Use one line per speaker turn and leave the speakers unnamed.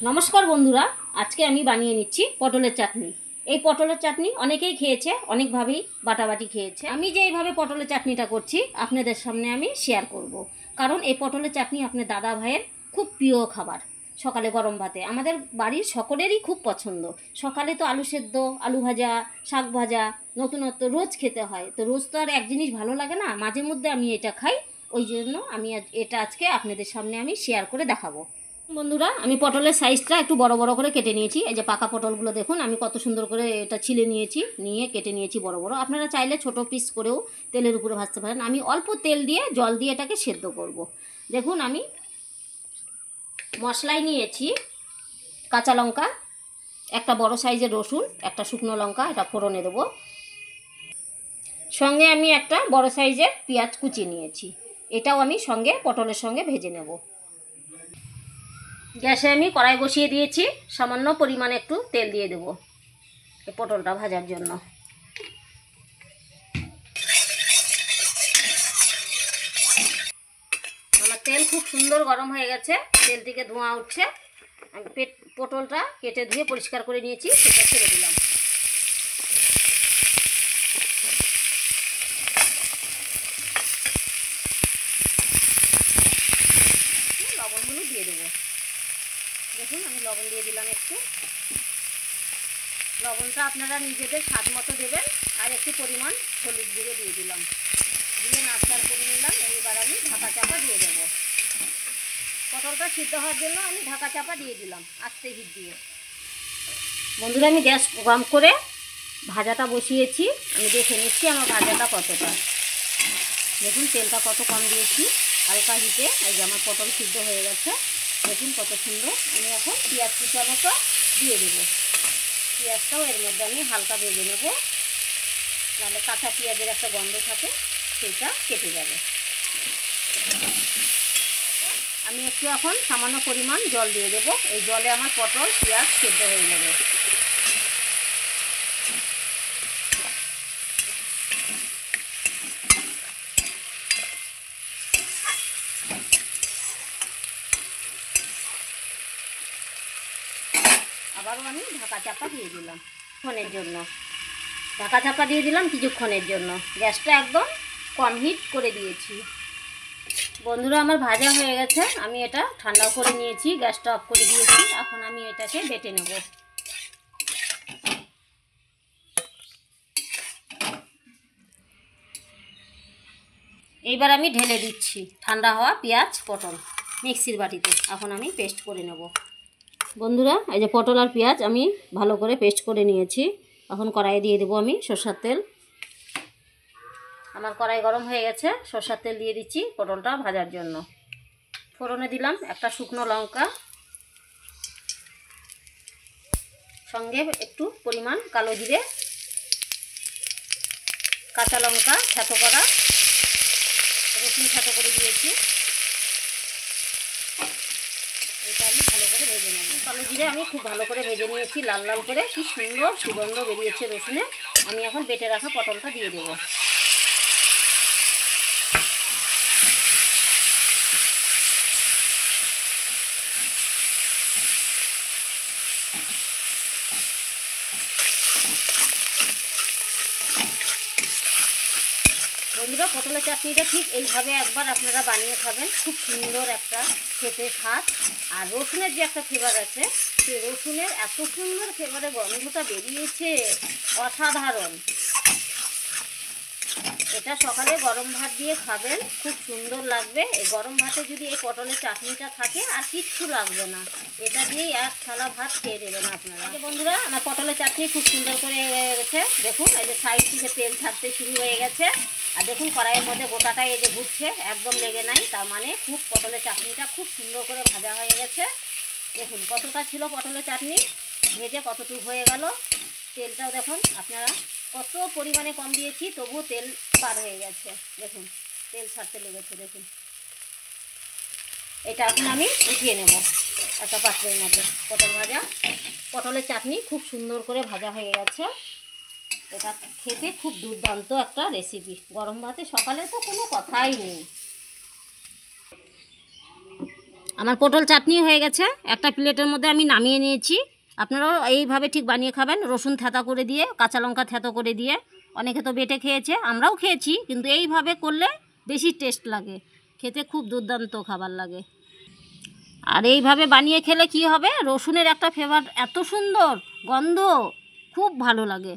নমস্কার বন্ধুরা, আজকে আমি বানিয়ে নিচ্ছি পটলের চাটনি। এই পটলের চাটনি অনেকেই খেয়েছে, অনেকভাবেই বাটাবাটি খেয়েছে। আমি যে এইভাবে পটলের চাটনিটা করছি আপনাদের সামনে আমি শেয়ার করব। কারণ এই পটলের চাটনি আপনার দাদা ভাইয়ের খুব প্রিয় খাবার। সকালে গরম ভাতে আমাদের বাড়ির সকলেরই খুব পছন্দ। সকালে তো আলু সেদ্ধ, আলু ভাজা, শাক ভাজা নতুনত্ব রোজ খেতে হয়, তো রোজ তো আর এক জিনিস ভালো লাগে না, মাঝে মধ্যে আমি এটা খাই। ওই জন্য আমি এটা আজকে আপনাদের সামনে আমি শেয়ার করে দেখাবো। বন্ধুরা, আমি পটলের সাইজটা একটু বড় বড় করে কেটে নিয়েছি। এই যে পাকা পটলগুলো দেখুন, আমি কত সুন্দর করে এটা ছিলে নিয়েছি, নিয়ে কেটে নিয়েছি বড় বড়। আপনারা চাইলে ছোট পিস করেও তেলের উপরে ভাজতে পারেন। আমি অল্প তেল দিয়ে জল দিয়ে এটাকে সেদ্ধ করব। দেখুন, আমি মশলায় নিয়েছি কাঁচা লঙ্কা, একটা বড় সাইজের রসুন, একটা শুকনো লঙ্কা, এটা ফোড়নে দেবো। সঙ্গে আমি একটা বড় সাইজের পেঁয়াজ কুচি নিয়েছি, এটাও আমি সঙ্গে পটলের সঙ্গে ভেজে নেব। গ্যাসে আমি কড়াই বসিয়ে দিয়েছি, সামান্য পরিমাণে একটু তেল দিয়ে দেব এই পটলটা ভাজার জন্য। আমার তেল খুব সুন্দর গরম হয়ে গেছে, তেল থেকে ধোঁয়া উঠছে। আমি পটলটা কেটে ধুয়ে পরিষ্কার করে নিয়েছি, সেটা ছেড়ে দিলাম। লবণ হলুদ দিয়ে দেবো। দেখুন, আমি লবণ দিয়ে দিলাম একটু। লবণটা আপনারা নিজেদের স্বাদ মতো দেবেন। আর একটু পরিমাণ হলুদ গুঁড়ো দিয়ে দিলাম, দিয়ে নাড়াচাড়া করে নিলাম। এইবার আমি ঢাকা চাপা দিয়ে দেবো। পটলটা সিদ্ধ হওয়ার জন্য আমি ঢাকা চাপা দিয়ে দিলাম আস্তে হিট দিয়ে। বন্ধুরা, আমি গ্যাস গরম করে ভাজাটা বসিয়েছি। আমি দেখে নিচ্ছি আমার ভাজাটা কতটা। দেখুন, তেলটা কত কম দিয়েছি, হালকা হিটে। এই যে আমার পটল সিদ্ধ হয়ে গেছে, দেখুন কত সুন্দর। আমি এখন পেঁয়াজ কুচানোটা দিয়ে দেবো। পেঁয়াজটাও এর মধ্যে আমি হালকা ভেজে নেব, নাহলে কাঁচা পেঁয়াজের একটা গন্ধ থাকে, সেটা কেটে যাবে। আমি একটু এখন সামান্য পরিমাণ জল দিয়ে দেবো। এই জলে আমার পটল পেঁয়াজ সেদ্ধ হয়ে যাবে। আবারও আমি ঢাকা চাপা দিয়ে দিলাম কিছুক্ষণের জন্য। ঢাকা চাপা দিয়ে দিলাম কিছুক্ষণের জন্য। গ্যাসটা একদম কম হিট করে দিয়েছি। বন্ধুরা, আমার ভাজা হয়ে গেছে, আমি এটা ঠান্ডা করে নিয়েছি, গ্যাসটা অফ করে দিয়েছি। এখন আমি এটাকে বেটে নেব। এইবার আমি ঢেলে দিচ্ছি ঠান্ডা হওয়া পেঁয়াজ পটল মিক্সির বাটিতে। এখন আমি পেস্ট করে নেব। বন্ধুরা, এই যে পটল আর পেঁয়াজ আমি ভালো করে পেস্ট করে নিয়েছি। এখন কড়াইয়ে দিয়ে দেবো আমি সরষের তেল। আমার কড়াই গরম হয়ে গেছে, সরষের তেল দিয়ে দিচ্ছি পটলটা ভাজার জন্য। ফোড়নে দিলাম একটা শুকনো লঙ্কা, সঙ্গে একটু পরিমাণ কালো জিরে, কাঁচা লঙ্কা থেতো করা, রসুন থেতো করে দিয়েছি। এটা আমি ভালো করে ভেজে নেব। কালো জিরে আমি খুব ভালো করে ভেজে নিয়েছি, লাল লাল করে। কি সুন্দর সুগন্ধ বেরিয়েছে রসুনে। আমি এখন বেটে রাখা পটলটা দিয়ে দেবো। বন্ধুরা, পটলের চাটনিটা ঠিক এইভাবে একবার আপনারা বানিয়ে খাবেন, খুব সুন্দর একটা খেতে স্বাদ। আর রসুনের যে একটা ফ্লেভার আছে, সেই রসুনের এত সুন্দর ফ্লেভারের গন্ধটা বেরিয়েছে, অসাধারণ। এটা সকালে গরম ভাত দিয়ে খাবেন, খুব সুন্দর লাগবে। এই গরম ভাতে যদি এই পটলের চাটনিটা থাকে আর কিচ্ছু লাগবে না, এটা দিয়েই এক থালা ভাত খেয়ে দেবেন আপনারা। বন্ধুরা, আমার পটলের চাটনি খুব সুন্দর করে হয়ে গেছে। দেখুন, এই যে সাইড থেকে তেল ছাড়তে শুরু হয়ে গেছে। আর দেখুন, কড়াইয়ের মধ্যে গোটাটাই এই যে ঘুরছে, একদম লেগে নাই। তার মানে খুব পটলের চাটনিটা খুব সুন্দর করে ভাজা হয়ে গেছে। দেখুন কতটা ছিল পটলের চাটনি, ভেজে কতটুকু হয়ে গেল। তেলটাও দেখুন আপনারা, কত পরিমাণে কম দিয়েছি, তবুও তেল বার হয়ে গেছে। দেখুন, তেল ছাড়তে লেগেছে। দেখুন, এটা এখন আমি উঠিয়ে নেব একটা পাত্রের মধ্যে। পটল ভাজা, পটলের চাটনি খুব সুন্দর করে ভাজা হয়ে গেছে। এটা খেতে খুব দুর্দান্ত একটা রেসিপি। গরম ভাতে সকালে তো কোনো কথাই নেই। আমার পটল চাটনি হয়ে গেছে, একটা প্লেটের মধ্যে আমি নামিয়ে নিয়েছি। আপনারাও এইভাবে ঠিক বানিয়ে খাবেন, রসুন থেঁতা করে দিয়ে, কাঁচা লঙ্কা থেঁতো করে দিয়ে। অনেকে তো বেটে খেয়েছে, আমরাও খেয়েছি, কিন্তু এইভাবে করলে বেশি টেস্ট লাগে, খেতে খুব দুর্দান্ত খাবার লাগে। আর এইভাবে বানিয়ে খেলে কি হবে, রসুনের একটা ফ্লেভার এত সুন্দর গন্ধ, খুব ভালো লাগে।